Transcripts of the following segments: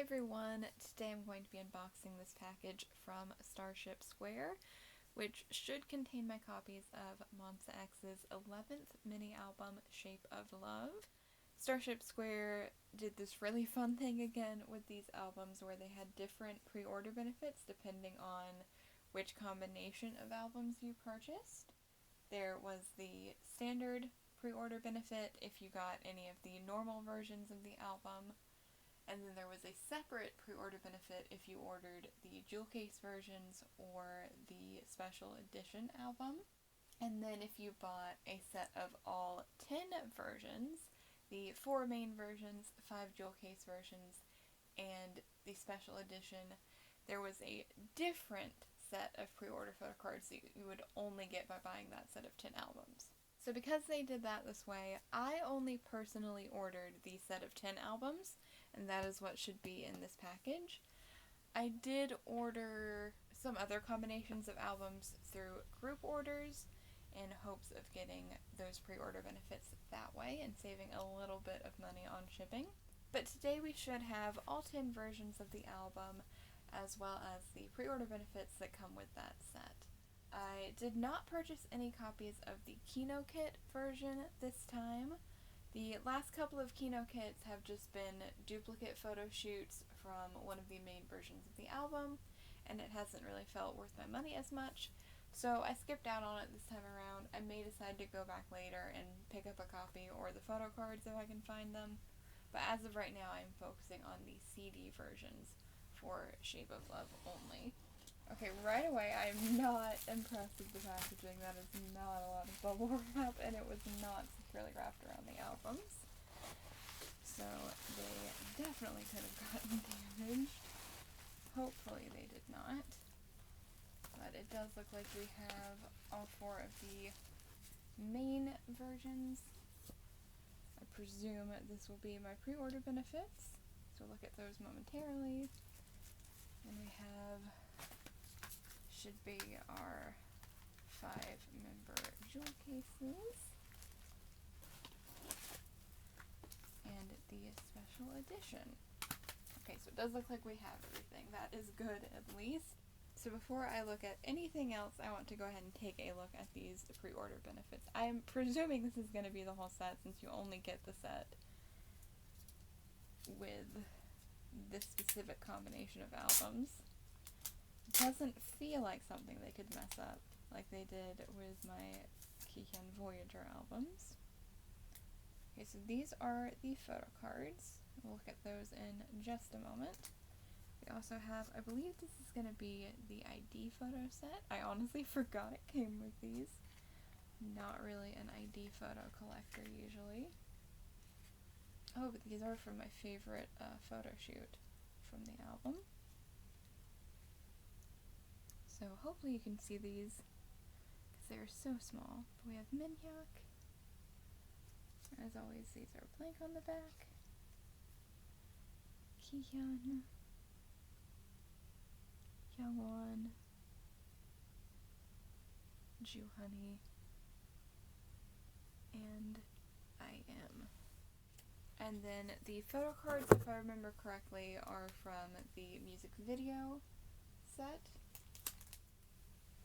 everyone, today I'm going to be unboxing this package from Starship Square, which should contain my copies of MONSTA X's 11th mini-album, Shape of Love. Starship Square did this really fun thing again with these albums where they had different pre-order benefits depending on which combination of albums you purchased. There was the standard pre-order benefit if you got any of the normal versions of the album. And then there was a separate pre-order benefit if you ordered the jewel case versions or the special edition album. And then if you bought a set of all 10 versions, the 4 main versions, 5 jewel case versions, and the special edition, there was a different set of pre-order photocards that you would only get by buying that set of 10 albums. So because they did that this way, I only personally ordered the set of 10 albums, and that is what should be in this package. I did order some other combinations of albums through group orders in hopes of getting those pre-order benefits that way and saving a little bit of money on shipping. But today we should have all 10 versions of the album as well as the pre-order benefits that come with that set. I did not purchase any copies of the Kino Kit version this time. The last couple of Kino Kits have just been duplicate photo shoots from one of the main versions of the album, and it hasn't really felt worth my money as much, so I skipped out on it this time around. I may decide to go back later and pick up a copy or the photo cards if I can find them, but as of right now I'm focusing on the CD versions for Shape of Love only. Okay, right away, I'm not impressed with the packaging. That is not a lot of bubble wrap, and it was not securely wrapped around the albums. So they definitely could have gotten damaged. Hopefully they did not. But it does look like we have all 4 of the main versions. I presume this will be my pre-order benefits, so we'll look at those momentarily. And we have should be our 5-member jewel cases and the special edition. Okay, so it does look like we have everything. That is good, at least. So before I look at anything else, I want to go ahead and take a look at these pre-order benefits. I'm presuming this is going to be the whole set since you only get the set with this specific combination of albums. It doesn't feel like something they could mess up like they did with my Kikan Voyager albums. Okay, so these are the photo cards. We'll look at those in just a moment. We also have, I believe this is going to be the ID photo set. I honestly forgot it came with these. Not really an ID photo collector usually. Oh, but these are from my favorite photo shoot from the album. So hopefully you can see these, because they are so small. But we have Minhyuk. As always, these are blank on the back. Kihyun. Hyungwon. Juhoney. And I Am. And then the photo cards, if I remember correctly, are from the music video set.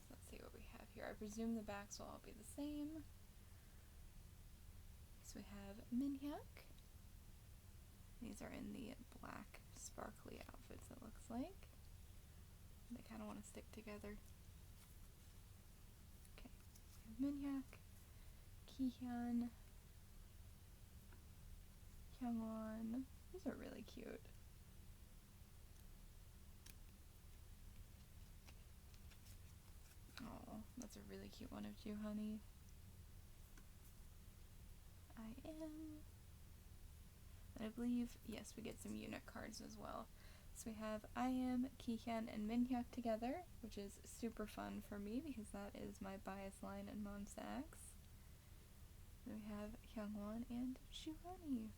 Let's see what we have here. I presume the backs will all be the same. So we have Minhyuk. These are in the black sparkly outfits, it looks like. They kind of want to stick together. Okay, we have Minhyuk, Kihyun, Hyungwon. These are really cute. Oh, that's a really cute one of Juhoney. I Am. And I believe, yes, we get some unit cards as well. So we have I Am, Kihyun, and Minhyuk together, which is super fun for me because that is my bias line in MONSTA X. Then we have Hyungwon and Juhoney.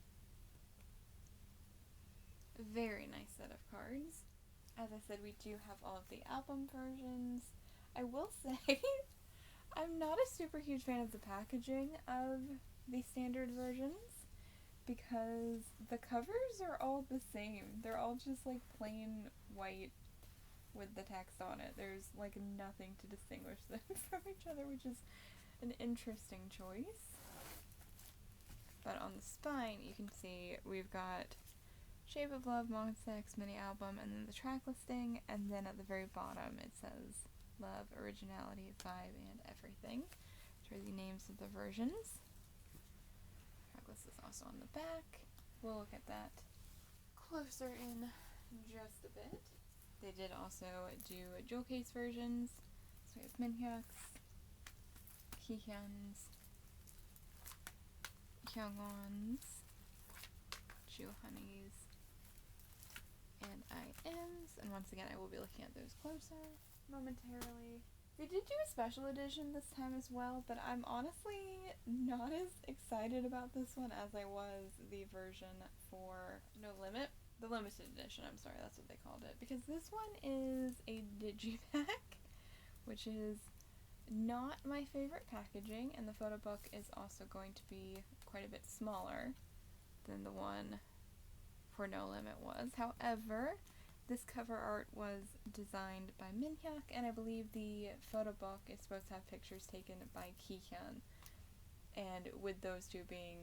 Very nice set of cards. As I said, we do have all of the album versions. I will say, I'm not a super huge fan of the packaging of the standard versions, because the covers are all the same. They're all just like plain white with the text on it. There's like nothing to distinguish them from each other, which is an interesting choice. But on the spine, you can see we've got Shape of Love, MONSTA X mini album, and then the track listing, and then at the very bottom it says Love, Originality, Vibe, and Everything, which are the names of the versions. Track list is also on the back. We'll look at that closer in just a bit. They did also do jewel case versions. So we have Minhyuk's, Kihyun's, Kyungwon's, Juhoney's, and IM's. And once again, I will be looking at those closer momentarily. They did do a special edition this time as well, but I'm honestly not as excited about this one as I was the version for No Limit. The limited edition, I'm sorry, that's what they called it. Because this one is a digipack, which is not my favorite packaging, and the photo book is also going to be quite a bit smaller than the one for No Limit was. However, this cover art was designed by Minhyuk, and I believe the photo book is supposed to have pictures taken by Kihyun. And with those two being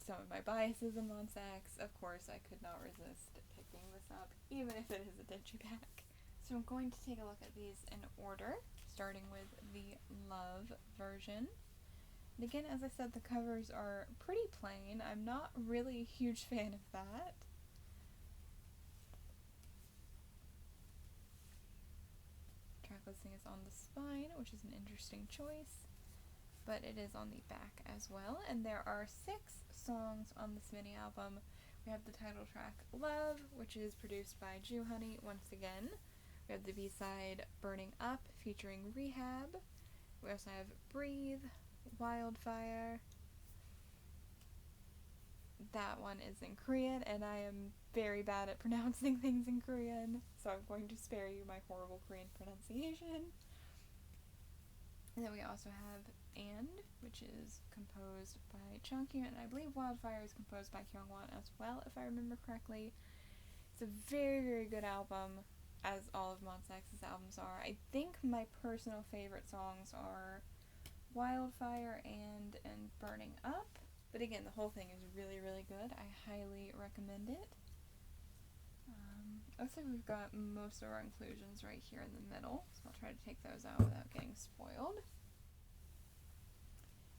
some of my biases in MONSTA X, of course I could not resist picking this up, even if it is a digipack. So I'm going to take a look at these in order, starting with the Love version. And again, as I said, the covers are pretty plain. I'm not really a huge fan of that. Track listing is on the spine, which is an interesting choice, but it is on the back as well. And there are 6 songs on this mini album. We have the title track Love, which is produced by Juhoney once again. We have the B-side Burning Up featuring Rehab. We also have Breathe, Wildfire. That one is in Korean, and I am very bad at pronouncing things in Korean, so I'm going to spare you my horrible Korean pronunciation. And then we also have And, which is composed by Chungkyun, and I believe Wildfire is composed by Kyungwon as well, if I remember correctly. It's a very, very good album, as all of MONSTA X's albums are. I think my personal favorite songs are Wildfire and Burning Up, but again, the whole thing is really, really good. I highly recommend it. Looks like we've got most of our inclusions right here in the middle, so I'll try to take those out without getting spoiled.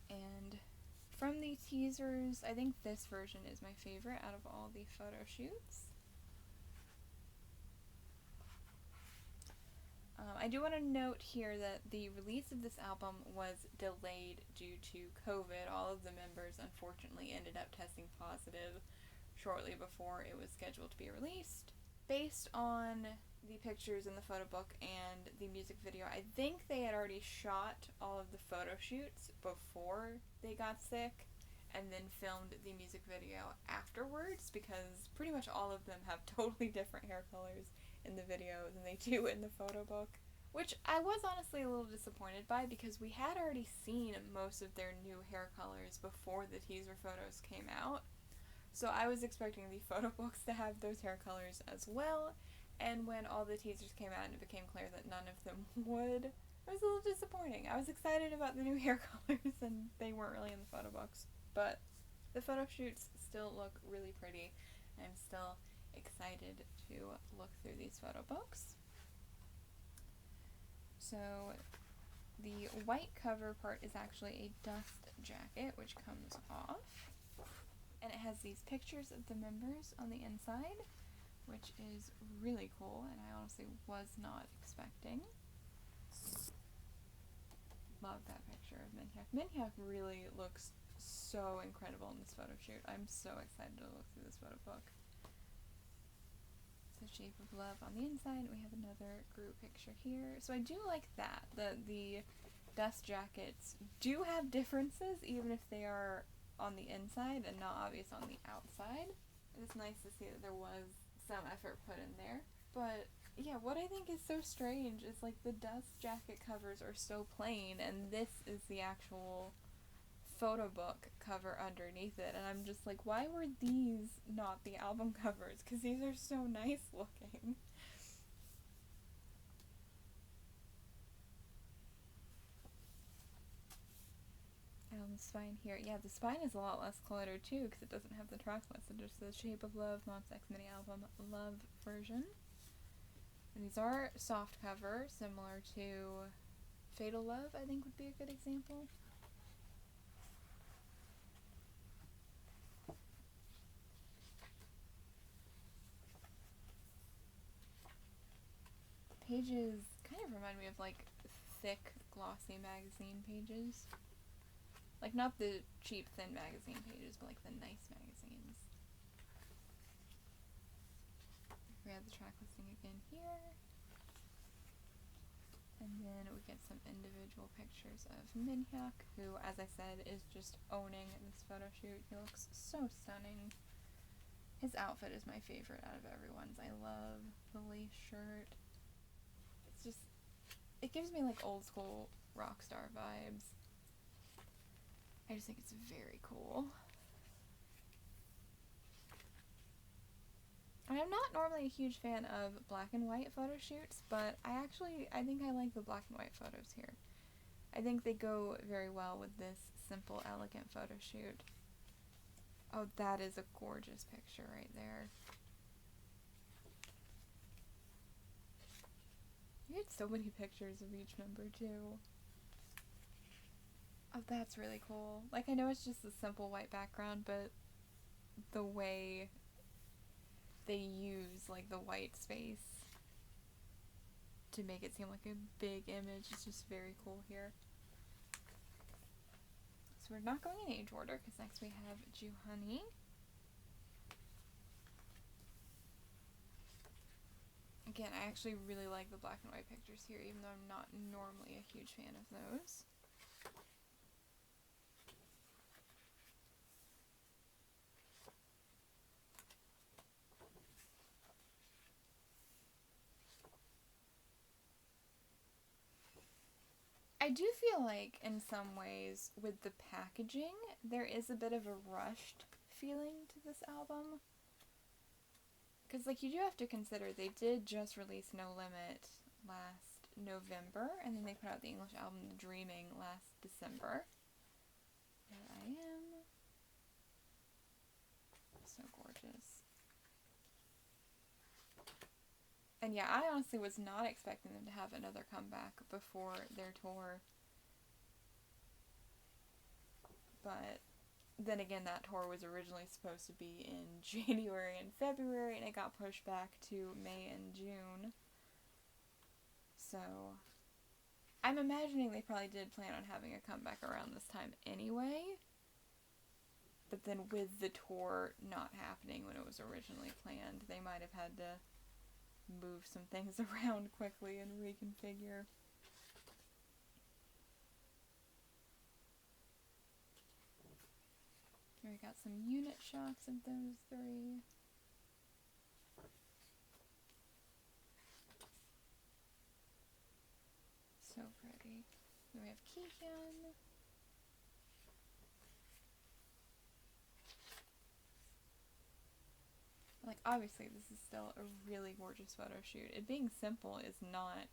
And from the teasers, I think this version is my favorite out of all the photo shoots. I do want to note here that the release of this album was delayed due to COVID. All of the members unfortunately ended up testing positive shortly before it was scheduled to be released. Based on the pictures in the photo book and the music video, I think they had already shot all of the photo shoots before they got sick and then filmed the music video afterwards, because pretty much all of them have totally different hair colors in the video than they do in the photo book, which I was honestly a little disappointed by, because we had already seen most of their new hair colors before the teaser photos came out. So I was expecting the photo books to have those hair colors as well, and when all the teasers came out and it became clear that none of them would, it was a little disappointing. I was excited about the new hair colors, and they weren't really in the photo books, but the photo shoots still look really pretty. I'm still excited to look through these photo books. So the white cover part is actually a dust jacket, which comes off. And it has these pictures of the members on the inside, which is really cool, and I honestly was not expecting. Love that picture of Minhyuk. Minhyuk really looks so incredible in this photo shoot. I'm so excited to look through this photo book. It's the Shape of Love on the inside. We have another group picture here. So I do like that. The dust jackets do have differences, even if they are on the inside and not obvious on the outside. It's nice to see that there was some effort put in there. But yeah, what I think is so strange is like the dust jacket covers are so plain, and this is the actual photo book cover underneath it, and I'm just like, why were these not the album covers? Because these are so nice looking. The spine here. Yeah, the spine is a lot less cluttered too, because it doesn't have the track list. It just says Shape of Love, MONSTA X mini album, Love version. And these are soft cover, similar to Fatal Love, I think would be a good example. Pages kind of remind me of like thick, glossy magazine pages. Like not the cheap, thin magazine pages, but like the nice magazines. We have the track listing again here. And then we get some individual pictures of Minhyuk, who, as I said, is just owning this photo shoot. He looks so stunning. His outfit is my favorite out of everyone's. I love the lace shirt. It's just, it gives me like old school rock star vibes. I just think it's very cool. I'm not normally a huge fan of black and white photo shoots, but I think I like the black and white photos here. I think they go very well with this simple, elegant photo shoot. Oh, that is a gorgeous picture right there. You had so many pictures of each member too. Oh, that's really cool. Like, I know it's just a simple white background, but the way they use like the white space to make it seem like a big image is just very cool here. So we're not going in age order because next we have Juhani. Again, I actually really like the black and white pictures here, even though I'm not normally a huge fan of those. I do feel like, in some ways, with the packaging, there is a bit of a rushed feeling to this album. Because, like, you do have to consider, they did just release No Limit last November, and then they put out the English album Dreaming last December. There I am. So gorgeous. And yeah, I honestly was not expecting them to have another comeback before their tour. But then again, that tour was originally supposed to be in January and February, and it got pushed back to May and June. So I'm imagining they probably did plan on having a comeback around this time anyway. But then with the tour not happening when it was originally planned, they might have had to move some things around quickly and reconfigure. Here we got some unit shots of those three. So pretty. Then we have Kihyun. Like, obviously, this is still a really gorgeous photo shoot. It being simple is not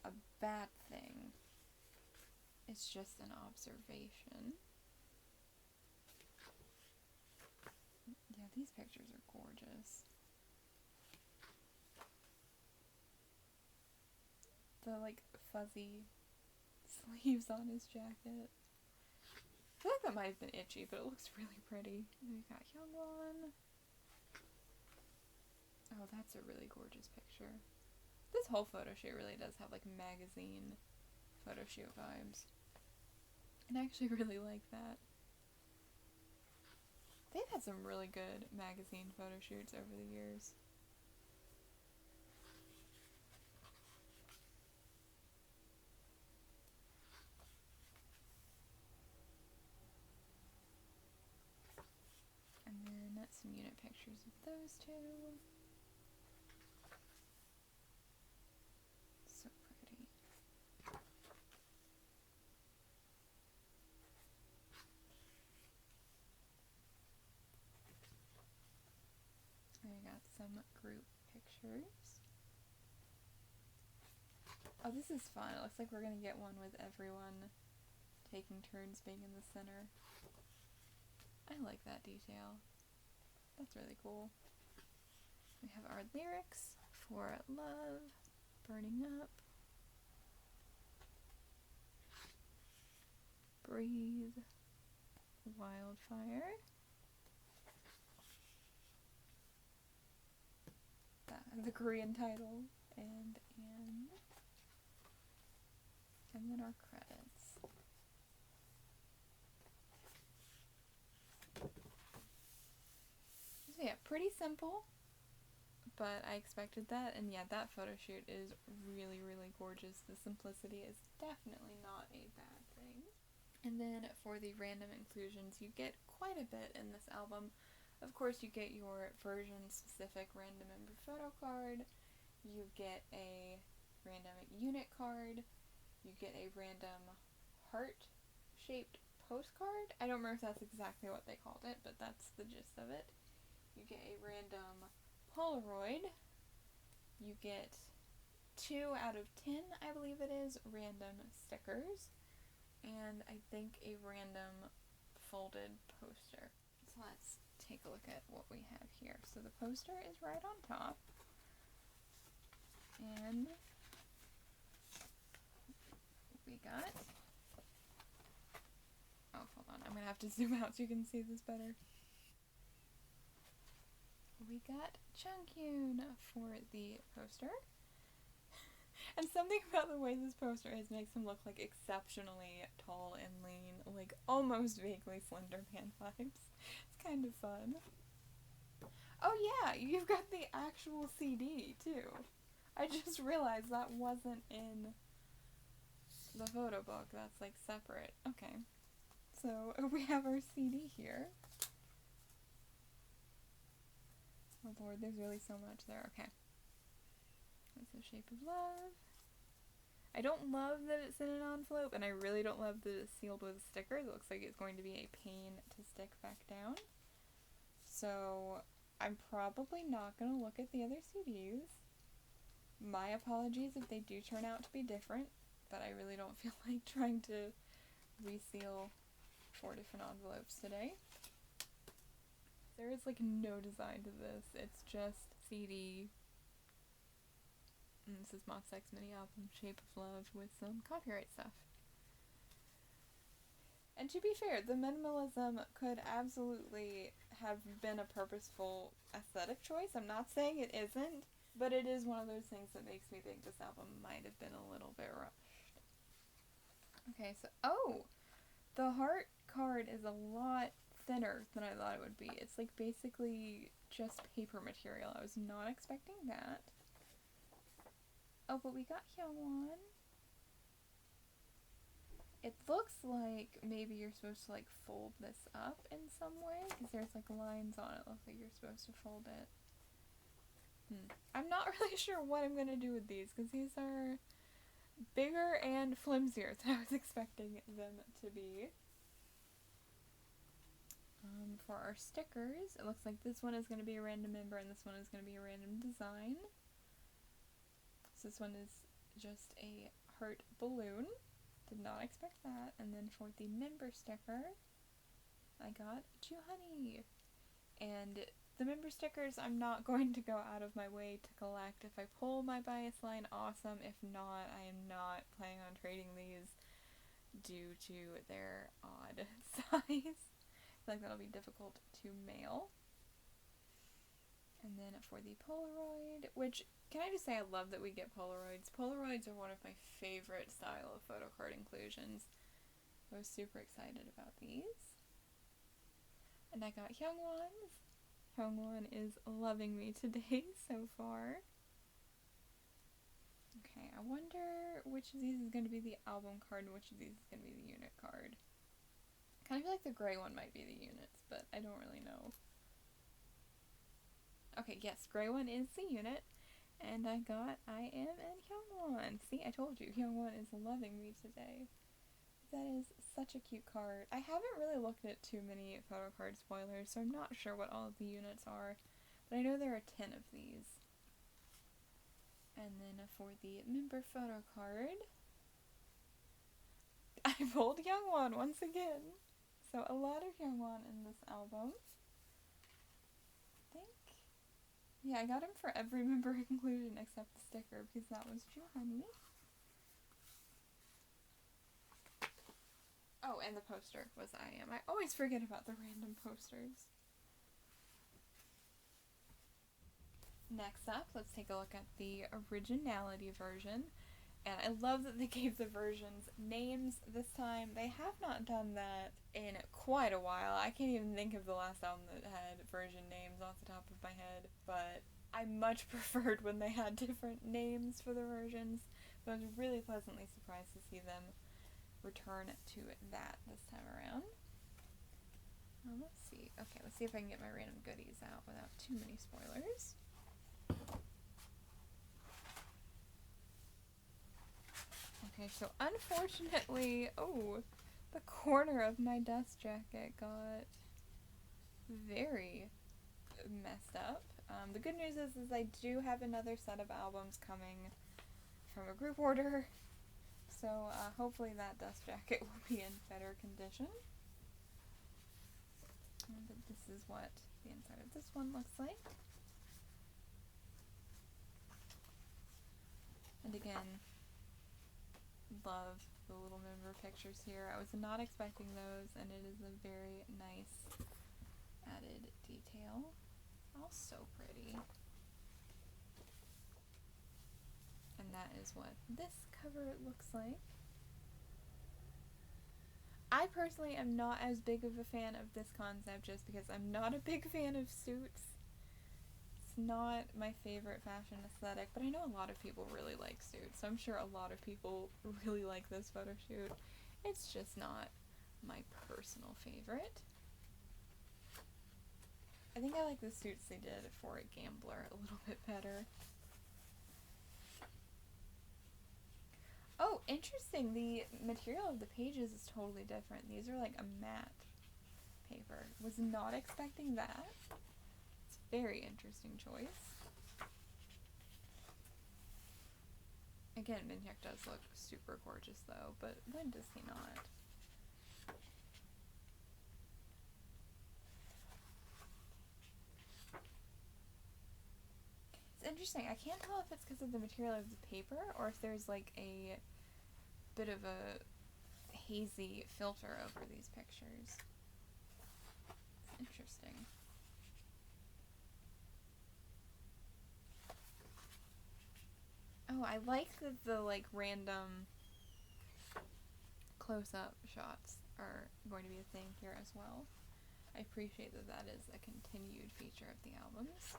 a bad thing. It's just an observation. Yeah, these pictures are gorgeous. The, like, fuzzy sleeves on his jacket. I feel like that might have been itchy, but it looks really pretty. And we've got Hyungwon. Oh, that's a really gorgeous picture. This whole photo shoot really does have like magazine photo shoot vibes. And I actually really like that. They've had some really good magazine photo shoots over the years. And then some unit pictures of those two. So pretty. centers. Oh, this is fun. It looks like we're going to get one with everyone taking turns being in the center. I like that detail. That's really cool. We have our lyrics for Love, Burning Up, Breathe, Wildfire. The Korean title, and then our credits. So yeah, pretty simple, but I expected that, and yeah, that photo shoot is really, really gorgeous. The simplicity is definitely not a bad thing. And then for the random inclusions, you get quite a bit in this album. Of course, you get your version-specific random member photo card, you get a random unit card, you get a random heart-shaped postcard. I don't remember if that's exactly what they called it, but that's the gist of it. You get a random Polaroid. You get 2 out of 10, I believe it is, random stickers. And I think a random folded poster. So let's take a look at what we have here. So the poster is right on top. And we got... Oh, hold on. I'm going to have to zoom out so you can see this better. We got Chungkyun for the poster. And something about the way this poster is makes him look like exceptionally tall and lean, like almost vaguely Slender Man vibes. It's kind of fun. Oh yeah, you've got the actual CD too. I just realized that wasn't in the photo book. That's like separate. Okay. So we have our CD here. Oh lord, there's really so much there. Okay. That's the Shape of Love. I don't love that it's in an envelope, and I really don't love that it's sealed with a sticker. It looks like it's going to be a pain to stick back down. So I'm probably not going to look at the other CDs. My apologies if they do turn out to be different, but I really don't feel like trying to reseal 4 different envelopes today. There is like no design to this. It's just CD. And this is MONSTA X mini album Shape of Love with some copyright stuff. And to be fair, the minimalism could absolutely have been a purposeful aesthetic choice. I'm not saying it isn't, but it is one of those things that makes me think this album might have been a little bit rushed. Okay, so, oh! The heart card is a lot thinner than I thought it would be. It's like basically just paper material. I was not expecting that. Oh, but we got Hyungwon. It looks like maybe you're supposed to like fold this up in some way, because there's like lines on it. Looks like you're supposed to fold it. I'm not really sure what I'm gonna do with these, because these are bigger and flimsier than I was expecting them to be. For our stickers, it looks like this one is going to be a random member and this one is going to be a random design. So this one is just a heart balloon. Did not expect that. And then for the member sticker, I got Juhoney. And the member stickers I'm not going to go out of my way to collect. If I pull my bias line, awesome. If not, I am not planning on trading these due to their odd size. I feel like that'll be difficult to mail. And then for the Polaroid, which, can I just say I love that we get Polaroids. Polaroids are one of my favorite style of photo card inclusions. I was super excited about these. And I got Hyungwon's. Hyungwon is loving me today so far. Okay, I wonder which of these is going to be the album card and which of these is going to be the unit card. I kind of feel like the gray one might be the units, but I don't really know. Okay, yes, gray one is the unit, and I got I Am and Hyungwon. See, I told you, Hyungwon is loving me today. That is such a cute card. I haven't really looked at too many photo card spoilers, so I'm not sure what all of the units are, but I know there are 10 of these. And then for the member photo card, I pulled Youngwon once again. So a lot of Youngwon in this album. I think. Yeah, I got him for every member inclusion except the sticker because that was Honey. Oh, and the poster was I Am. I always forget about the random posters. Next up, let's take a look at the Originality version. And I love that they gave the versions names this time. They have not done that in quite a while. I can't even think of the last album that had version names off the top of my head, but I much preferred when they had different names for the versions. But I was really pleasantly surprised to see them return to that this time around. Let's see. Okay, let's see if I can get my random goodies out without too many spoilers. Okay, so unfortunately, the corner of my dust jacket got very messed up. The good news is I do have another set of albums coming from a group order, so hopefully that dust jacket will be in better condition. But this is what the inside of this one looks like. And again, love the little member pictures here. I was not expecting those, and it is a very nice added detail. All so pretty. And that is what this cover looks like. I personally am not as big of a fan of this concept just because I'm not a big fan of suits. It's not my favorite fashion aesthetic, but I know a lot of people really like suits, so I'm sure a lot of people really like this photo shoot. It's just not my personal favorite. I think I like the suits they did for a Gambler a little bit better. Oh, interesting. The material of the pages is totally different. These are like a matte paper. Was not expecting that. It's a very interesting choice. Again, Minhyuk does look super gorgeous though, but when does he not? It's interesting. I can't tell if it's because of the material of the paper or if there's like a bit of a hazy filter over these pictures. It's interesting. Oh, I like the like random close-up shots are going to be a thing here as well. I appreciate that that is a continued feature of the albums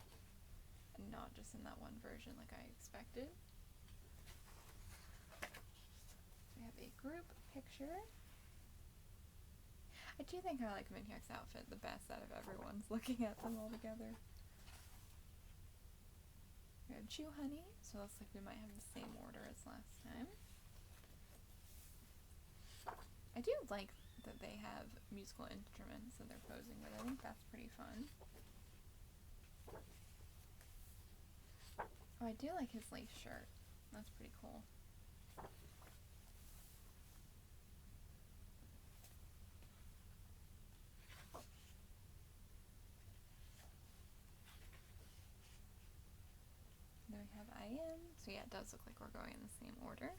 and not just in that one version like I expected. We have a group picture. I do think I like Minhyuk's outfit the best out of everyone's looking at them all together. We have Honey, so it looks like we might have the same order as last time. I do like that they have musical instruments that they're posing with. I think that's pretty fun. Oh, I do like his lace shirt. That's pretty cool. Then we have I Am. So yeah, it does look like we're going in the same order.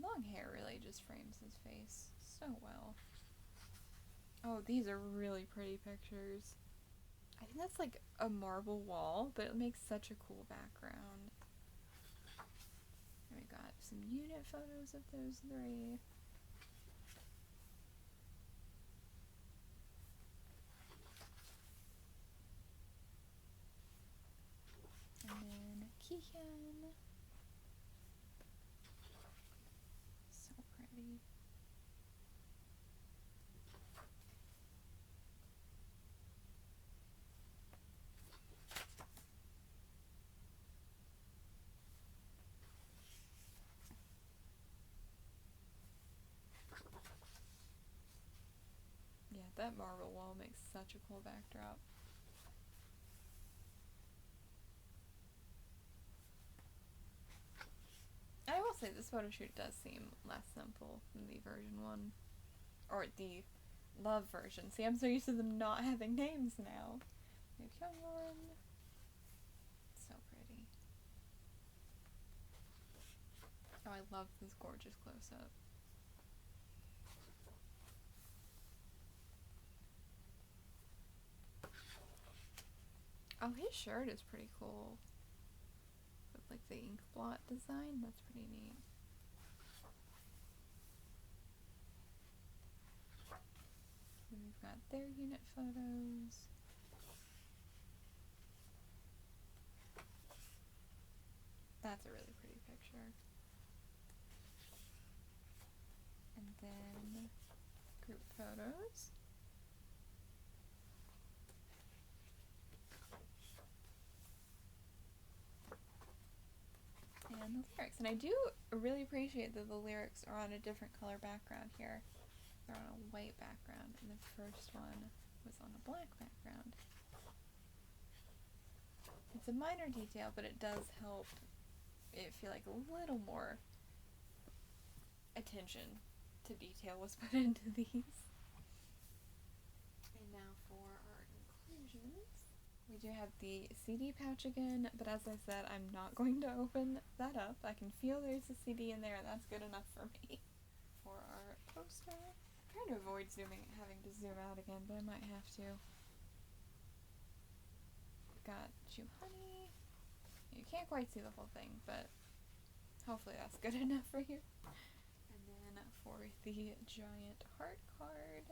Long hair really just frames his face so well. Oh, these are really pretty pictures. I think that's like a marble wall, but it makes such a cool background. And we got some unit photos of those three. And then Kihyun. So pretty. That marble wall makes such a cool backdrop. I will say this photo shoot does seem less simple than the version 1. Or the love version. See, I'm so used to them not having names now. We have Youngwon. So pretty. Oh, I love this gorgeous close-up. Oh, his shirt is pretty cool. With like the ink blot design, that's pretty neat. And we've got their unit photos. That's a really pretty picture. And then group photos. And the lyrics. And I do really appreciate that the lyrics are on a different color background here. They're on a white background, and the first one was on a black background. It's a minor detail, but it does help it feel like a little more attention to detail was put into these. And now for our inclusions. We do have the CD pouch again, but as I said, I'm not going to open that up. I can feel there's a CD in there, and that's good enough for me. For our poster, I'm trying to avoid having to zoom out again, but I might have to. We've got Honey. You can't quite see the whole thing, but hopefully that's good enough for you. And then for the giant heart card,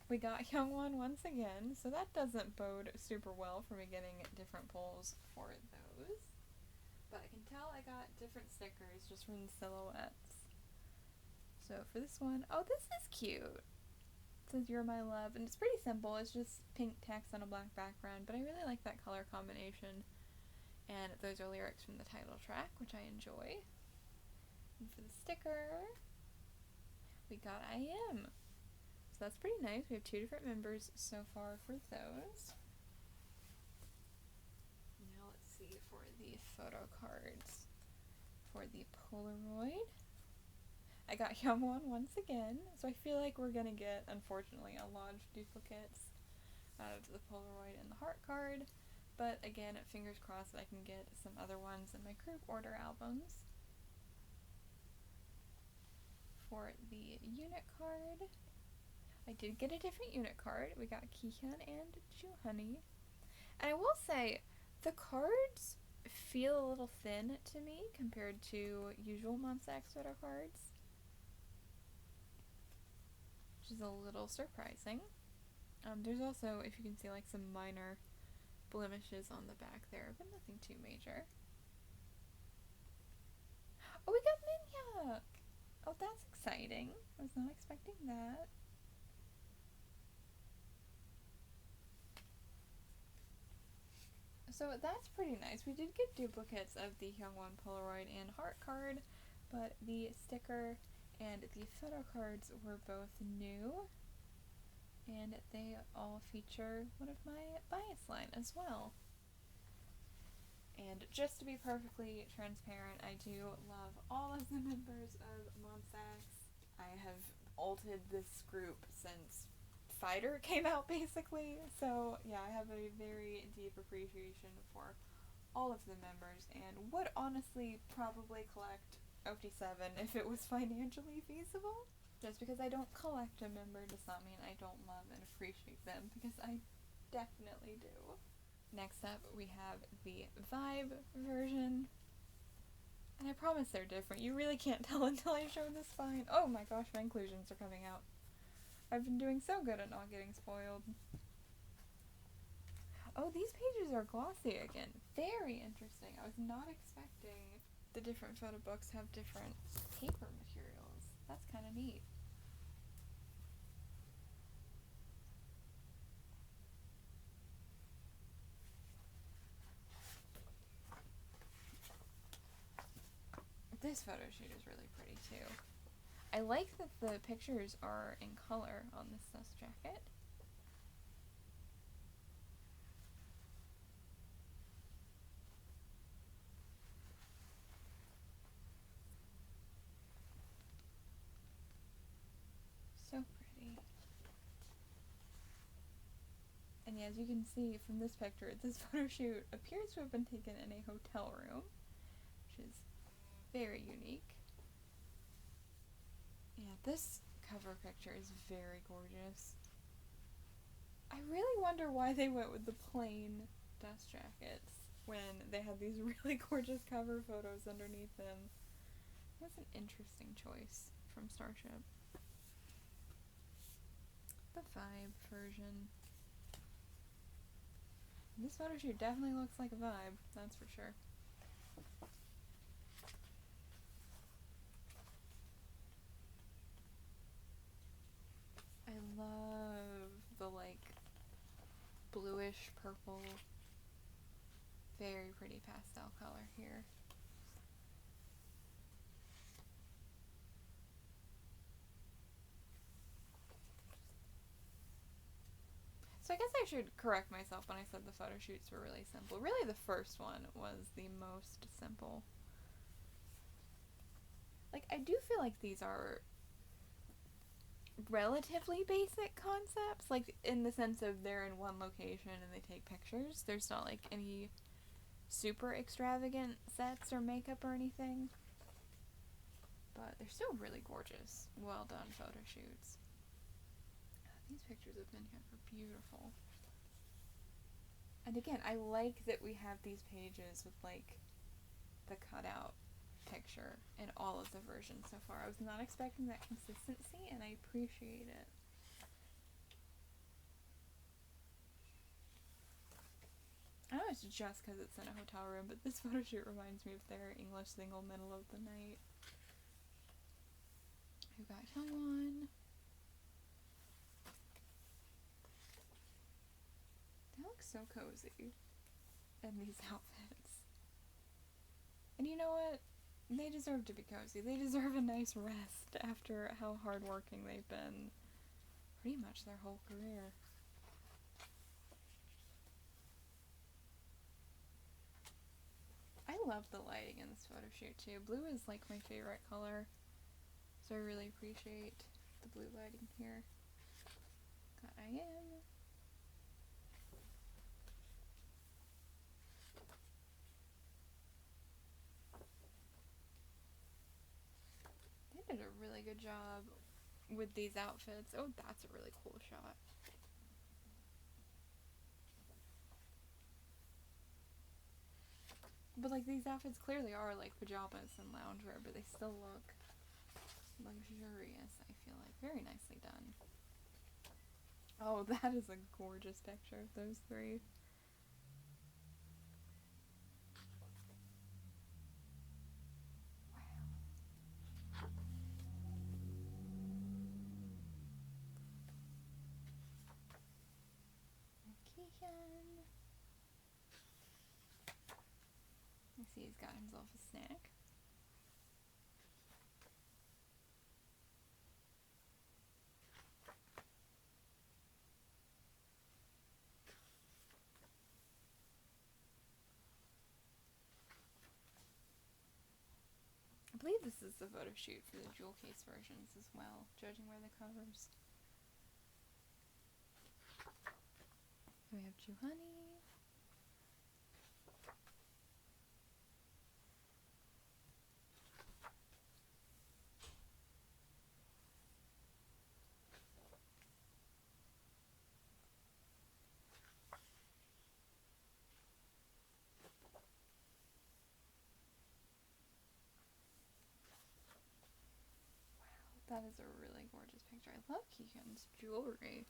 we got Youngwon once again, so that doesn't bode super well for me getting different pulls for those. But I can tell I got different stickers just from the silhouettes. So for this one, oh, this is cute. It says "You're My Love," and it's pretty simple. It's just pink text on a black background, but I really like that color combination. And those are lyrics from the title track, which I enjoy. And for the sticker, we got "I Am." So that's pretty nice. We have 2 different members so far for those. Now let's see for the photo cards. For the Polaroid, I got Youngwon once again, so I feel like we're gonna get, unfortunately, a lot of duplicates out of the Polaroid and the heart card, but again, fingers crossed that I can get some other ones in my group order albums. For the unit card, I did get a different unit card. We got Kihyun and Honey. And I will say, the cards feel a little thin to me compared to usual MONSTA X photo cards, which is a little surprising. There's also, if you can see, like some minor blemishes on the back there, but nothing too major. Oh, we got Minhyuk! Oh, that's exciting. I was not expecting that. So that's pretty nice. We did get duplicates of the Youngwon Polaroid and heart card, but the sticker and the photo cards were both new, and they all feature one of my bias line as well. And just to be perfectly transparent, I do love all of the members of MONSTA X. I have ulted this group since Fighter came out, basically, so yeah, I have a very deep appreciation for all of the members, and would honestly probably collect OT7 if it was financially feasible. Just because I don't collect a member does not mean I don't love and appreciate them, because I definitely do. Next up, we have the Vibe version, and I promise they're different. You really can't tell until I show this spine. Oh my gosh, my inclusions are coming out. I've been doing so good at not getting spoiled. Oh, these pages are glossy again. Very interesting. I was not expecting the different photo books have different paper materials. That's kind of neat. This photo shoot is really pretty too. I like that the pictures are in color on this dust jacket. So pretty. And yeah, as you can see from this picture, this photo shoot appears to have been taken in a hotel room, which is very unique. Yeah, this cover picture is very gorgeous. I really wonder why they went with the plain dust jackets when they had these really gorgeous cover photos underneath them. That's an interesting choice from Starship. The vibe version. This photo shoot definitely looks like a vibe, that's for sure. I love the like bluish purple, very pretty pastel color here. So I guess I should correct myself when I said the photo shoots were really simple. Really the first one was the most simple. Like, I do feel like these are relatively basic concepts, like in the sense of they're in one location and they take pictures. There's not like any super extravagant sets or makeup or anything. But they're still really gorgeous, well done photo shoots. These pictures of Minhyuk are beautiful. And again, I like that we have these pages with like the cutout picture in all of the versions so far. I was not expecting that consistency and I appreciate it. I know it's just because it's in a hotel room, but this photo shoot reminds me of their English single Middle of the Night. We've got Hyungwon. They look so cozy in these outfits. And you know what? They deserve to be cozy. They deserve a nice rest after how hardworking they've been pretty much their whole career. I love the lighting in this photo shoot too. Blue is like my favorite color, so I really appreciate the blue lighting here. Got IM. They did a really good job with these outfits. Oh, that's a really cool shot. But like these outfits clearly are like pajamas and loungewear, but they still look luxurious, I feel like. Very nicely done. Oh, that is a gorgeous picture of those three. Kihyun. I see he's got himself a snack. I believe this is the photo shoot for the jewel case versions as well, judging by the covers. We have Juhani. That is a really gorgeous picture. I love Kihyun's jewelry.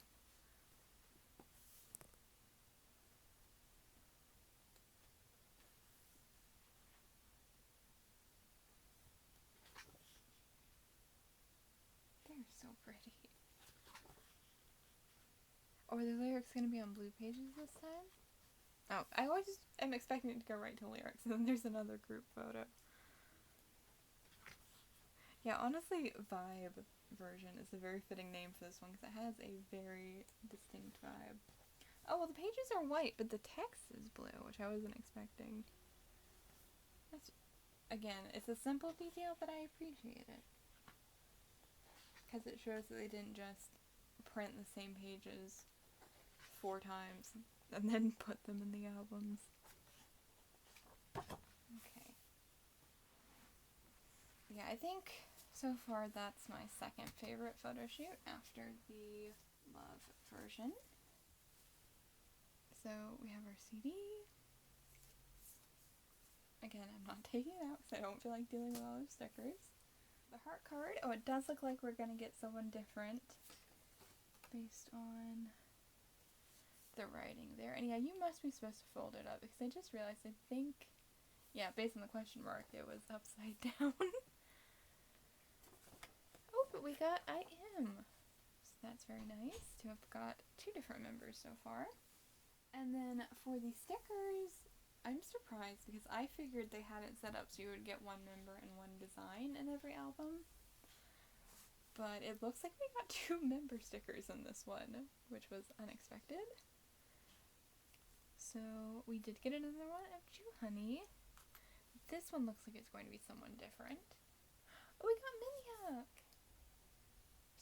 They're so pretty. Oh, are the lyrics going to be on blue pages this time? Oh, I always am expecting it to go right to lyrics, and then there's another group photo. Yeah, honestly, Vibe version is a very fitting name for this one because it has a very distinct vibe. Oh, well, the pages are white, but the text is blue, which I wasn't expecting. That's, again, it's a simple detail, but I appreciate it. Because it shows that they didn't just print the same pages 4 times and then put them in the albums. Okay. Yeah, I think so far that's my second favorite photo shoot after the Love version. So we have our CD. Again, I'm not taking it out because I don't feel like dealing with all those stickers. The heart card. Oh, it does look like we're going to get someone different based on the writing there. And yeah, you must be supposed to fold it up because I just realized, I think, yeah, based on the question mark, it was upside down. Oh, but we got I am. So that's very nice to have got 2 different members so far. And then for the stickers, I'm surprised because I figured they had it set up so you would get 1 member and 1 design in every album. But it looks like we got 2 member stickers in this one, which was unexpected. So we did get another one of Chew Honey. This one looks like it's going to be someone different. Oh, we got Miniac!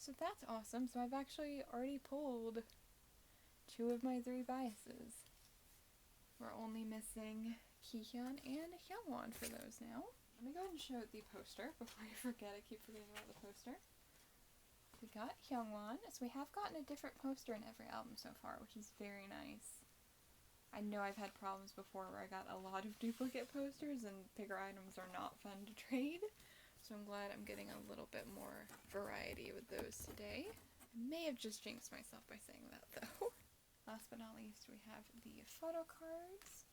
So that's awesome. So I've actually already pulled 2 of my 3 biases. We're only missing Kihyun and Hyungwon for those now. Let me go ahead and show the poster before I forget. I keep forgetting about the poster. We got Hyungwon. So we have gotten a different poster in every album so far, which is very nice. I know I've had problems before where I got a lot of duplicate posters and bigger items are not fun to trade. So I'm glad I'm getting a little bit more variety with those today. I may have just jinxed myself by saying that though. Last but not least, we have the photo cards.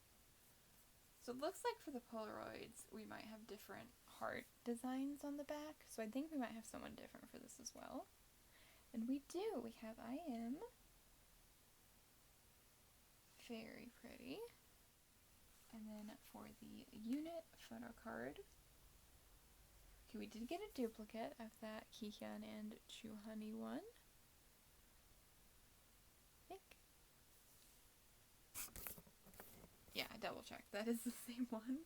So it looks like for the Polaroids, we might have different heart designs on the back. So I think we might have someone different for this as well. And we do. We have I am. Very pretty. And then for the unit photo card, okay, we did get a duplicate of that Kihyun and Chew Honey one. I think. Yeah, I double checked. That is the same one.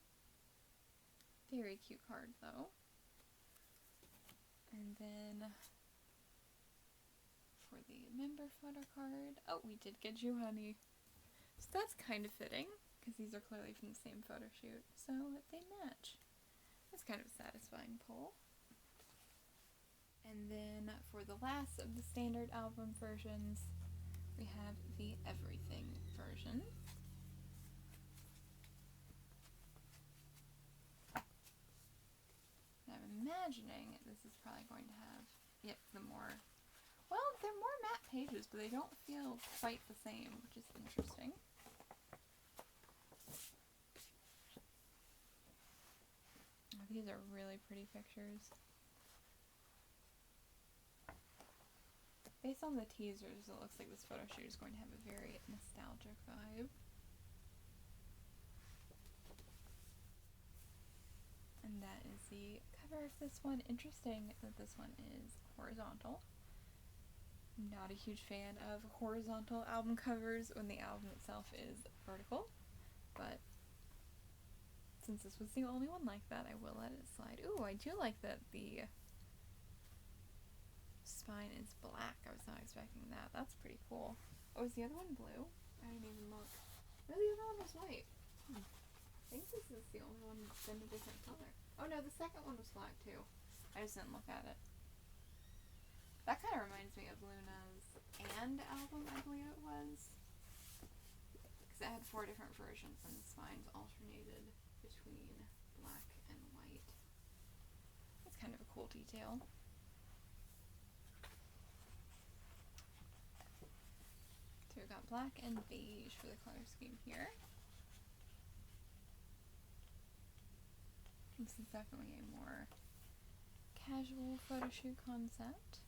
Very cute card though. And then for the member photo card, oh, we did get Chew Honey. So that's kind of fitting, because these are clearly from the same photo shoot, so they match. That's kind of a satisfying pull. And then for the last of the standard album versions, we have the Everything version. And I'm imagining this is probably going to have, yep, the more, well, they're more matte pages, but they don't feel quite the same, which is interesting. Oh, these are really pretty pictures. Based on the teasers, it looks like this photo shoot is going to have a very nostalgic vibe. And that is the cover of this one. Interesting that this one is horizontal. I'm not a huge fan of horizontal album covers when the album itself is vertical, but since this was the only one like that, I will let it slide. Ooh, I do like that the spine is black. I was not expecting that. That's pretty cool. Oh, is the other one blue? I didn't even look. No, the other one was white. I think this is the only one that's in a different color. Oh no, the second one was black too. I just didn't look at it. That kind of reminds me of Luna's And album, I believe it was. Because it had 4 different versions and the spines alternated between black and white. That's kind of a cool detail. So we've got black and beige for the color scheme here. This is definitely a more casual photo shoot concept.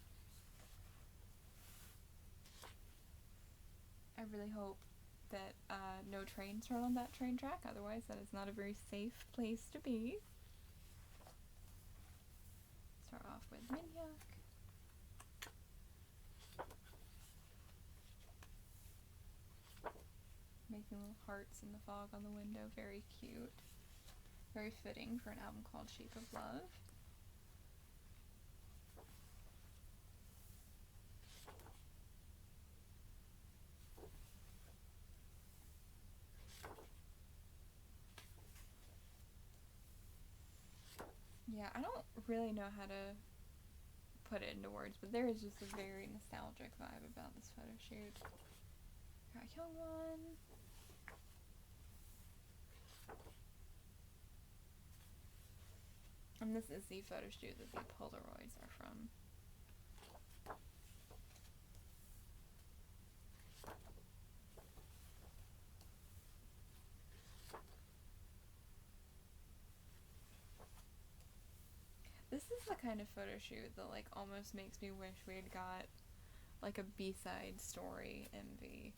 I really hope that no trains run on that train track, otherwise that is not a very safe place to be. Start with Minhyuk. Making little hearts in the fog on the window, very cute. Very fitting for an album called Shape of Love. Yeah, I don't really know how to put it into words, but there is just a very nostalgic vibe about this photo shoot. Got Hyungwon. And this is the photo shoot that the Polaroids are from. This is the kind of photo shoot that like almost makes me wish we had got like a B-side story MV.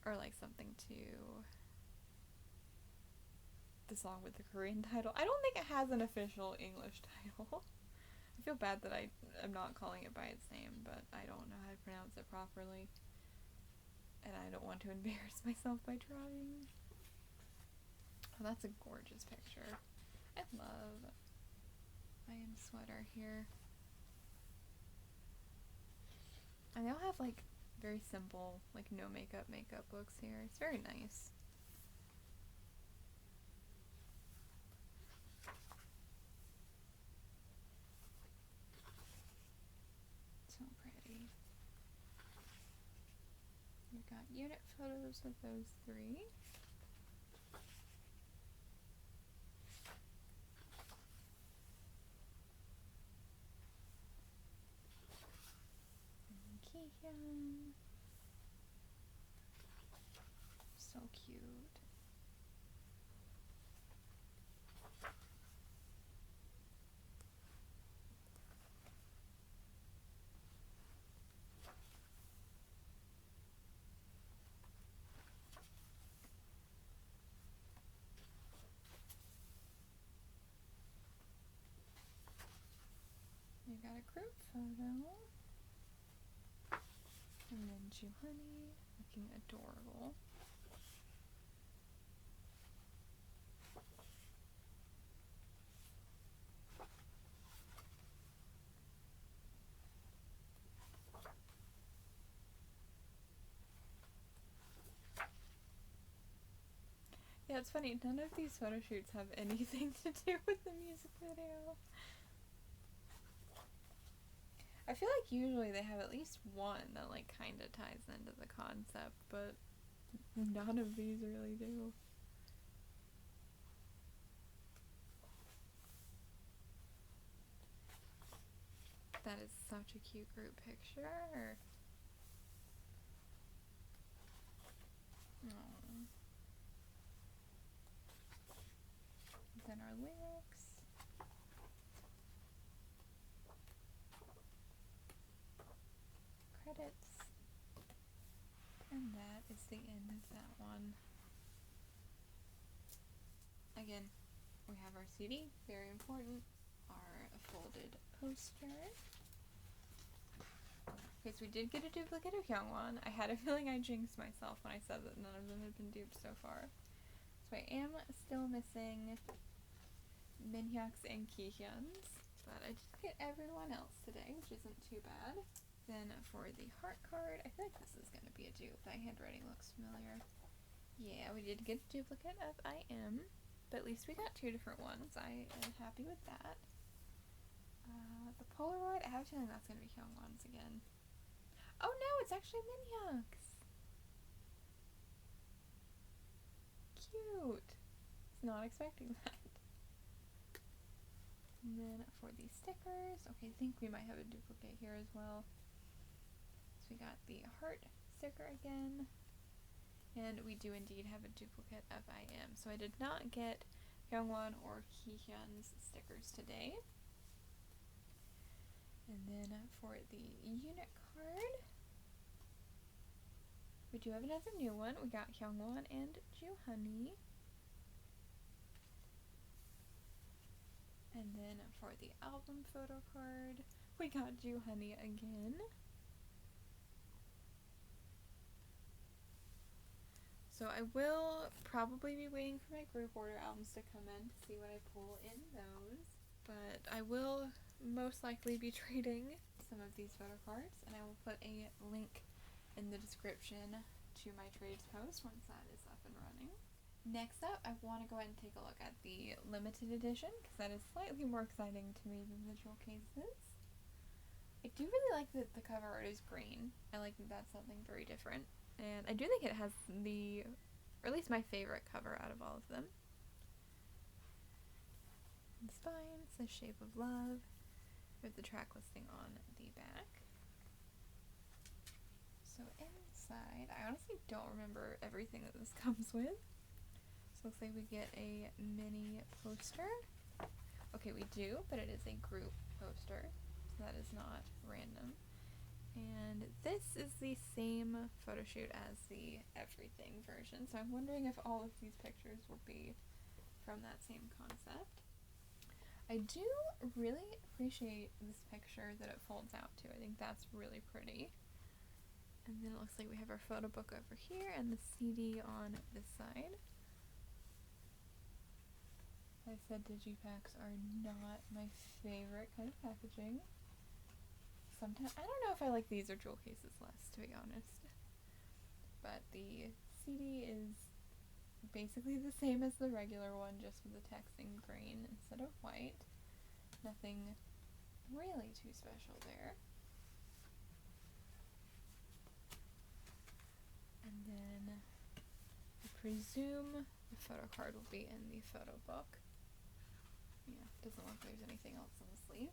Or like something to the song with the Korean title. I don't think it has an official English title. I feel bad that I am not calling it by its name, but I don't know how to pronounce it properly. And I don't want to embarrass myself by trying. Oh, that's a gorgeous picture. I love IM sweater here. And they all have like very simple, like no makeup looks here. It's very nice. So pretty. We've got unit photos of those three. And Kihyun. So cute. We got a group photo. And then Juhani looking adorable. Yeah, it's funny, none of these photo shoots have anything to do with the music video. I feel like usually they have at least one that like kinda ties into the concept, but none of these really do. That is such a cute group picture. Aww. Then our lyrics. Credits. And that is the end of that one. Again, we have our CD, very important. Our folded poster. Okay, so we did get a duplicate of Hyungwon. I had a feeling I jinxed myself when I said that none of them had been duped so far. So I am still missing Minhyuk's and Kihyun's, but I did get everyone else today, which isn't too bad. Then for the heart card, I feel like this is going to be a dupe. That handwriting looks familiar. Yeah, we did get a duplicate of IM, but at least we got two different ones. I am happy with that. The Polaroid, I have a feeling that's going to be Hyungwon's again. Oh no, it's actually Minhyuk's. Cute. Was not expecting that. And then for the stickers, okay, I think we might have a duplicate here as well. So we got the heart sticker again. And we do indeed have a duplicate of IM. So I did not get Hyungwon or Kihyun's stickers today. And then for the unit card, we do have another new one. We got Hyungwon and Juhani. And then for the album photo card, we got You Honey again. So I will probably be waiting for my group order albums to come in to see what I pull in those. But I will most likely be trading some of these photo cards, and I will put a link in the description to my trades post once that is up and running. Next up, I want to go ahead and take a look at the limited edition, because that is slightly more exciting to me than the jewel cases. I do really like that the cover art is green. I like that that's something very different. And I do think it has or at least my favorite cover out of all of them. The spine says Shape of Love, with the track listing on the back. So inside, I honestly don't remember everything that this comes with. So looks like we get a mini poster. Okay, we do, but it is a group poster, so that is not random. And this is the same photo shoot as the everything version, so I'm wondering if all of these pictures will be from that same concept. I do really appreciate this picture that it folds out to. I think that's really pretty. And then it looks like we have our photo book over here and the CD on this side. Like I said, digipacks are not my favorite kind of packaging. Sometimes, I don't know if I like these or jewel cases less, to be honest. But the CD is basically the same as the regular one, just with the text in green instead of white. Nothing really too special there. And then I presume the photo card will be in the photo book. Yeah, doesn't look like there's anything else on the sleeve.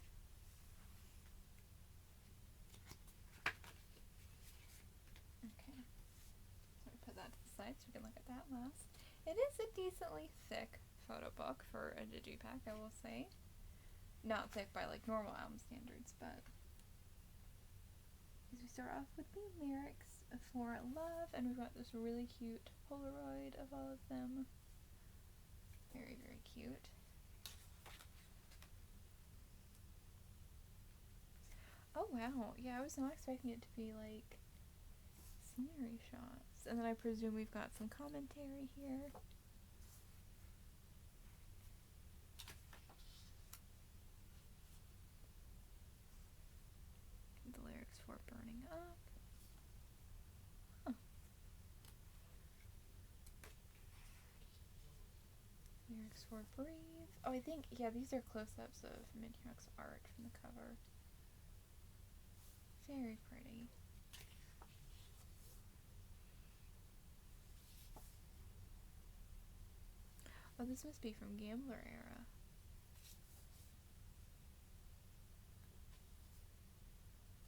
Okay, so we put that to the side so we can look at that last. It is a decently thick photo book for a digipack, I will say. Not thick by like normal album standards, but as we start off with the lyrics for Love, and we've got this really cute Polaroid of all of them. Very, very cute. Oh wow, yeah, I was not expecting it to be like scenery shots. And then I presume we've got some commentary here. The lyrics for Burning Up. Huh. Lyrics for Breathe. Oh, I think, yeah, these are close-ups of Minhyuk's art from the cover. Very pretty. Oh, this must be from Gambler era.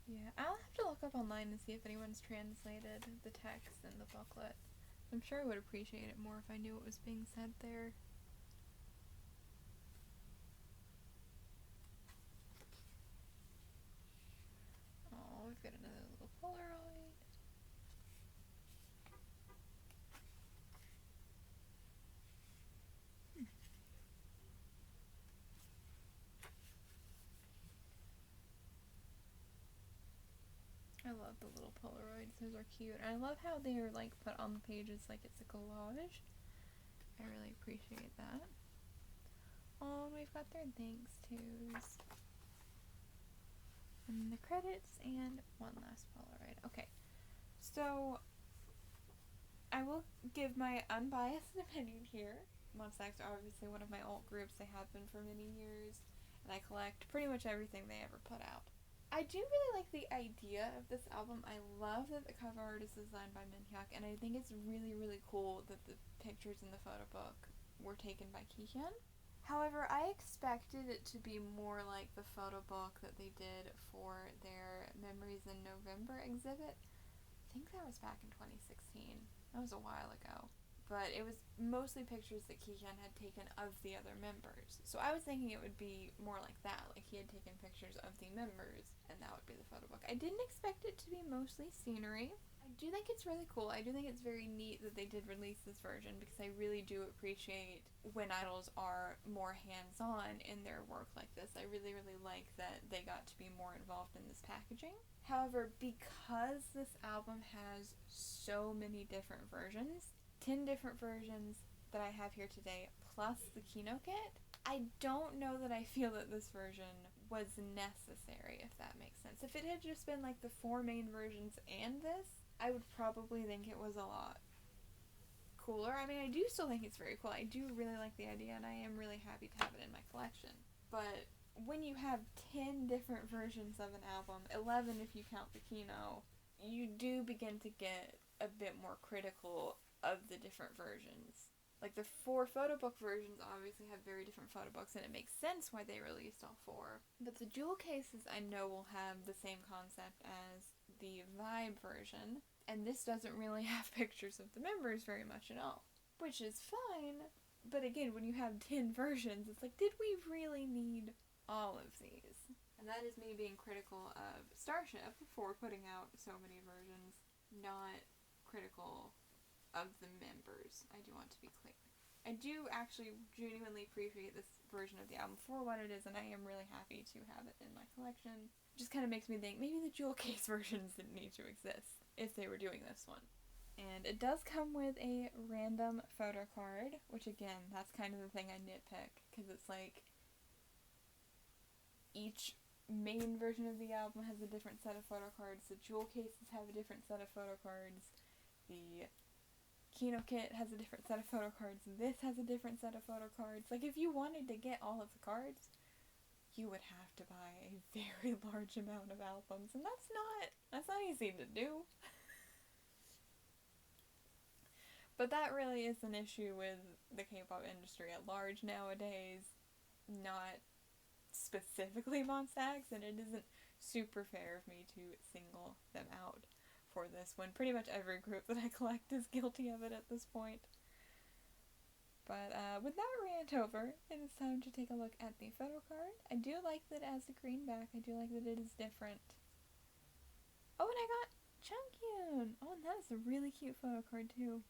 Yeah, I'll have to look up online and see if anyone's translated the text in the booklet. I'm sure I would appreciate it more if I knew what was being said there. Oh, we've got another little Polaroid. I love the little Polaroids, those are cute. And I love how they're like put on the pages like it's a collage. I really appreciate that. Oh, and we've got their thanks tos. And the credits and one last Polaroid. Okay, so I will give my unbiased opinion here. MONSTA X are obviously one of my alt groups. They have been for many years, and I collect pretty much everything they ever put out. I do really like the idea of this album. I love that the cover art is designed by Minhyuk, and I think it's really, really cool that the pictures in the photo book were taken by Kihyun. However, I expected it to be more like the photo book that they did for their Memories in November exhibit. I think that was back in 2016. That was a while ago. But it was mostly pictures that Kihyun had taken of the other members. So I was thinking it would be more like that, like he had taken pictures of the members, and that would be the photo book. I didn't expect it to be mostly scenery. I do think it's really cool. I do think it's very neat that they did release this version, because I really do appreciate when idols are more hands-on in their work like this. I really, really like that they got to be more involved in this packaging. However, because this album has so many different versions, 10 different versions that I have here today, plus the Keynote kit, I don't know that I feel that this version was necessary, if that makes sense. If it had just been like the 4 main versions and this, I would probably think it was a lot cooler. I mean, I do still think it's very cool. I do really like the idea, and I am really happy to have it in my collection. But when you have 10 different versions of an album, 11 if you count the Keynote, you do begin to get a bit more critical of the different versions. Like, the 4 photo book versions obviously have very different photo books, and it makes sense why they released all 4. But the jewel cases I know will have the same concept as the Vibe version, and this doesn't really have pictures of the members very much at all, which is fine. But again, when you have 10 versions, it's like, did we really need all of these? And that is me being critical of Starship for putting out so many versions, not critical of the members. I do want to be clear. I do actually genuinely appreciate this version of the album for what it is, and I am really happy to have it in my collection. It just kind of makes me think maybe the jewel case versions didn't need to exist if they were doing this one. And it does come with a random photo card, which again, that's kind of the thing I nitpick, because it's like each main version of the album has a different set of photo cards, the jewel cases have a different set of photo cards, the Keynote kit has a different set of photo cards, this has a different set of photo cards. Like, if you wanted to get all of the cards, you would have to buy a very large amount of albums, and that's not easy to do. But that really is an issue with the K-pop industry at large nowadays, not specifically MONSTA X, and it isn't super fair of me to single them out for this when pretty much every group that I collect is guilty of it at this point. But with that rant over, it is time to take a look at the photo card. I do like that it has the green back. I do like that it is different. Oh, and I got Chungkyun! Oh, and that is a really cute photo card too.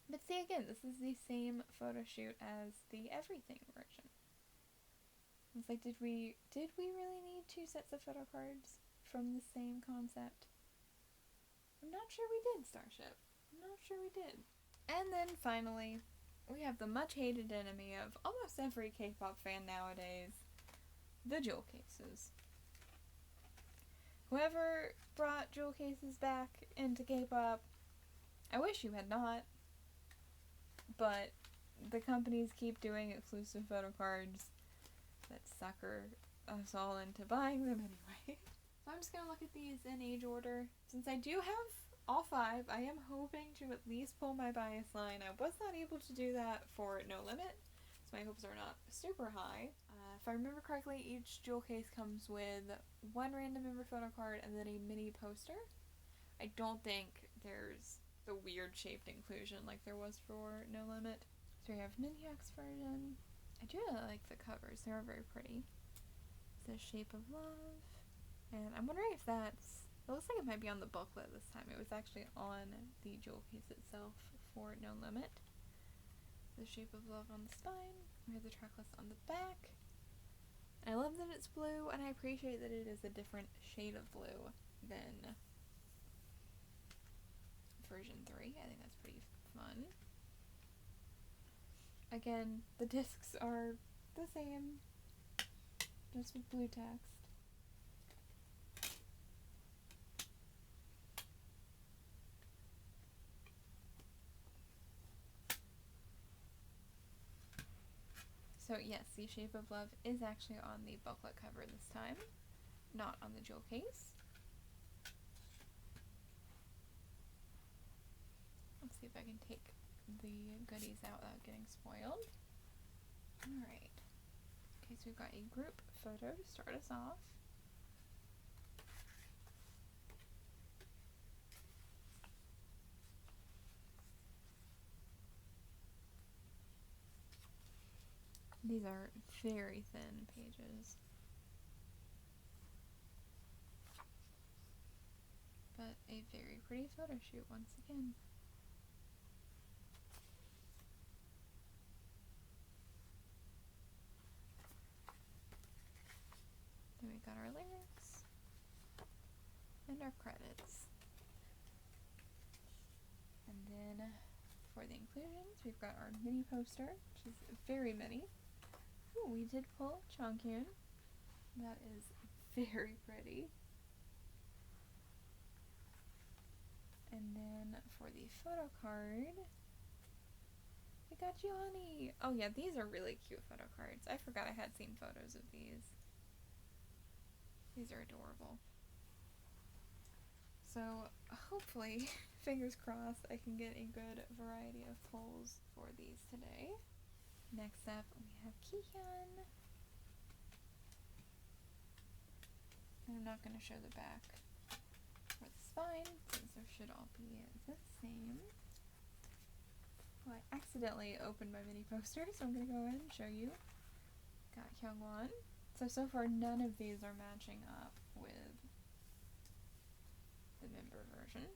But see, again, this is the same photo shoot as the Everything version. It's like, did we really need 2 sets of photo cards from the same concept? I'm not sure we did, Starship. I'm not sure we did. And then finally, we have the much hated enemy of almost every K-pop fan nowadays, the jewel cases. Whoever brought jewel cases back into K-pop, I wish you had not, but the companies keep doing exclusive photo cards that sucker us all into buying them anyway. So I'm just going to look at these in age order. Since I do have all 5, I am hoping to at least pull my bias line. I was not able to do that for No Limit, so my hopes are not super high. If I remember correctly, each jewel case comes with 1 random member photo card and then a mini poster. I don't think there's the weird shaped inclusion like there was for No Limit. So we have Minhyuk's version. I do really like the covers. They are very pretty. It says Shape of Love. And I'm wondering if that's... It looks like it might be on the booklet this time. It was actually on the jewel case itself for No Limit. The Shape of Love on the spine. We have the track list on the back. I love that it's blue, and I appreciate that it is a different shade of blue than version 3. I think that's pretty fun. Again, the discs are the same, just with blue text. So yes, the Shape of Love is actually on the booklet cover this time, not on the jewel case. Let's see if I can take the goodies out without getting spoiled. Alright. Okay, so we've got a group photo to start us off. These are very thin pages. But a very pretty photo shoot once again. Then we got our lyrics and our credits. And then for the inclusions, we've got our mini poster, which is very mini. Ooh, we did pull Chonghyun. That is very pretty. And then for the photo card, we got Giovanni. Oh yeah, these are really cute photo cards. I forgot I had seen photos of these. These are adorable. So hopefully, fingers crossed, I can get a good variety of pulls for these today. Next up, we have Kihyun. And I'm not going to show the back or the spine, since there should all be the same. Well, I accidentally opened my mini poster, so I'm going to go ahead and show you. Got Hyungwon. So far none of these are matching up with the member version.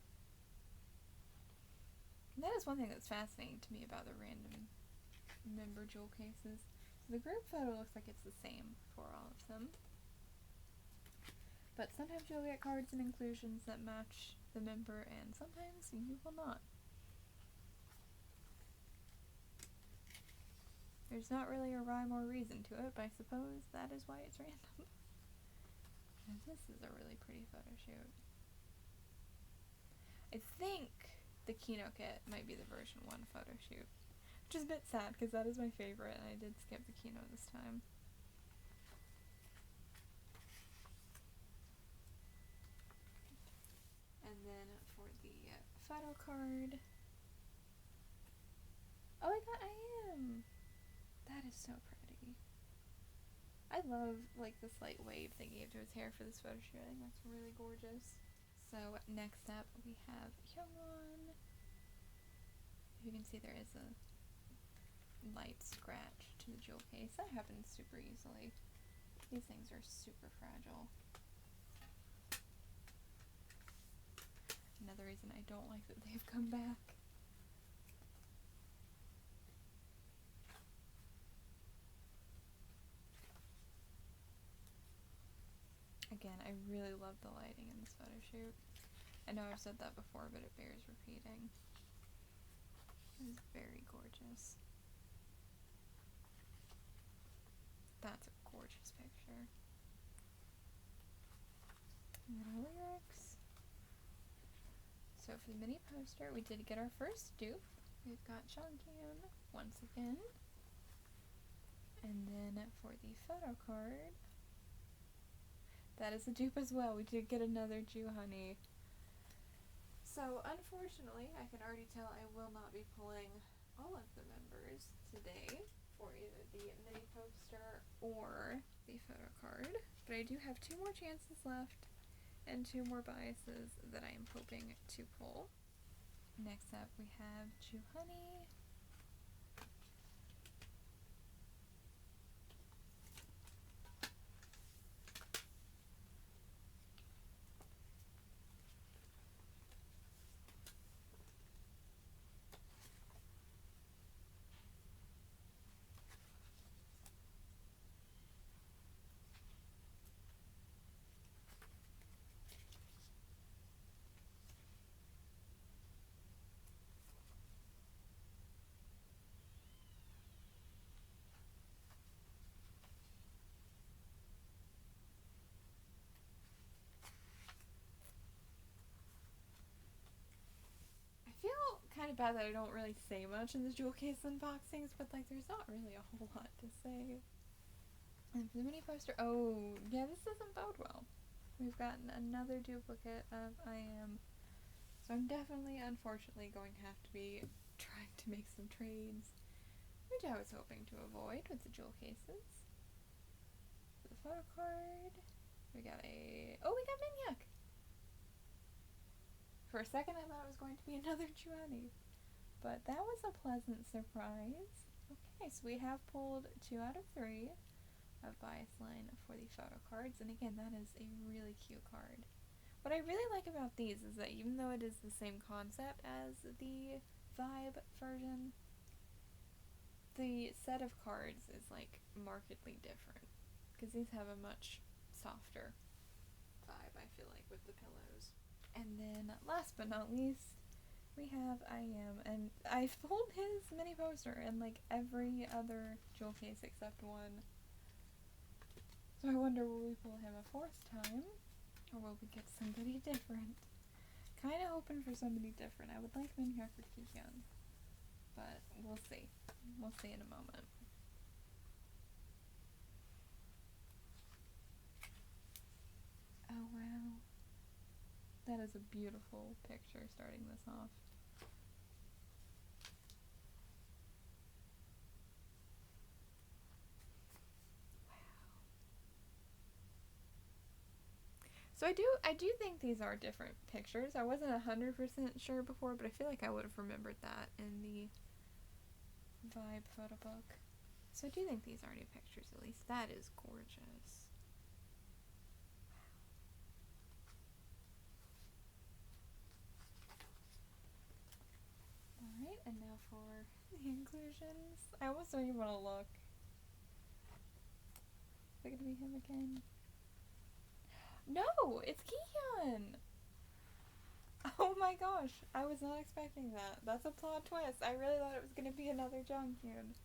And that is one thing that's fascinating to me about the random member jewel cases. So the group photo looks like it's the same for all of them. But sometimes you'll get cards and inclusions that match the member, and sometimes you will not. There's not really a rhyme or reason to it, but I suppose that is why it's random. And this is a really pretty photo shoot. I think the Kino kit might be the version 1 photo shoot, which is a bit sad because that is my favorite, and I did skip the Kino this time. And then for the photo card, oh, I got I.M. That is so pretty. I love like the slight wave they gave to his hair for this photo shoot. I think that's really gorgeous. So next up we have Hyungwon. You can see there is a light scratch to the jewel case. That happens super easily. These things are super fragile. Another reason I don't like that they've come back. Again, I really love the lighting in this photo shoot. I know I've said that before, but it bears repeating. It is very gorgeous. That's a gorgeous picture. And then our lyrics. So for the mini poster, we did get our first dupe. We've got Chonghyun once again. And then for the photo card, that is a dupe as well. We did get another Giovanni. So unfortunately, I can already tell I will not be pulling all of the members today for either the mini poster or the photo card. But I do have 2 more chances left and 2 more biases that I am hoping to pull. Next up we have Giovanni. Kind of bad that I don't really say much in the jewel case unboxings, but like there's not really a whole lot to say. And for the mini poster, oh yeah, this doesn't bode well. We've gotten another duplicate of I.M. So I'm definitely, unfortunately, going to have to be trying to make some trades, which I was hoping to avoid with the jewel cases. For the photo card, we got Minhyuk! For a second I thought it was going to be another Giovanni, but that was a pleasant surprise. Okay, so we have pulled 2 out of 3 of bias line for the photo cards, and again, that is a really cute card. What I really like about these is that even though it is the same concept as the Vibe version, the set of cards is like markedly different because these have a much softer vibe, I feel like, with the pillows. And then last but not least, we have I Am, and I've pulled his mini poster in like every other jewel case except one. So I wonder, will we pull him a fourth time, or will we get somebody different? Kind of hoping for somebody different. I would like Minhyuk or Kihyun, but we'll see. We'll see in a moment. Oh wow. That is a beautiful picture starting this off. So I do think these are different pictures. I wasn't 100% sure before, but I feel like I would have remembered that in the Vibe photo book. So I do think these are new pictures, at least. That is gorgeous. Alright, and now for the inclusions. I almost don't even want to look. Is it going to be him again? No! It's Kihyun! Oh my gosh, I was not expecting that. That's a plot twist. I really thought it was going to be another Jonghyun.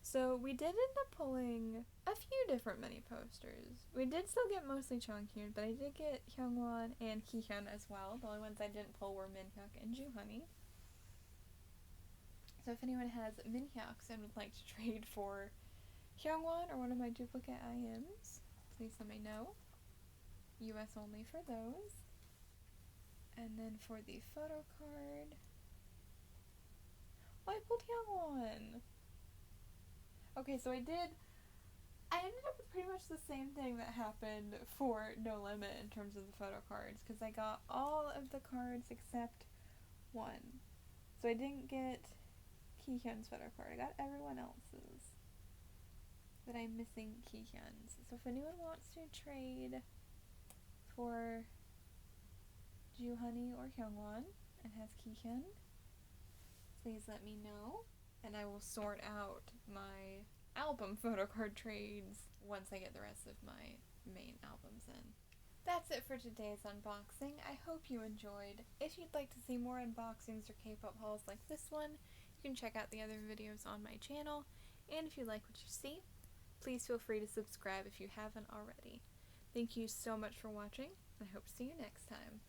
So we did end up pulling a few different mini posters. We did still get mostly Jonghyun, but I did get Hyungwon and Kihyun as well. The only ones I didn't pull were Minhyuk and Joohoney. So if anyone has Minhyuks and would like to trade for Hyungwon or one of my duplicate IMs, please let me know. US only for those. And then for the photo card, oh, I pulled Hyungwon. Okay, so I ended up with pretty much the same thing that happened for No Limit in terms of the photo cards, because I got all of the cards except one. So I didn't get Kihyun's photo card. I got everyone else's. But I'm missing Kihyun's. So if anyone wants to trade for Joohoney or Hyungwon and has Kihyun, please let me know, and I will sort out my album photo card trades once I get the rest of my main albums in. That's it for today's unboxing. I hope you enjoyed. If you'd like to see more unboxings or K-pop hauls like this one, you can check out the other videos on my channel, and if you like what you see, please feel free to subscribe if you haven't already. Thank you so much for watching, and I hope to see you next time.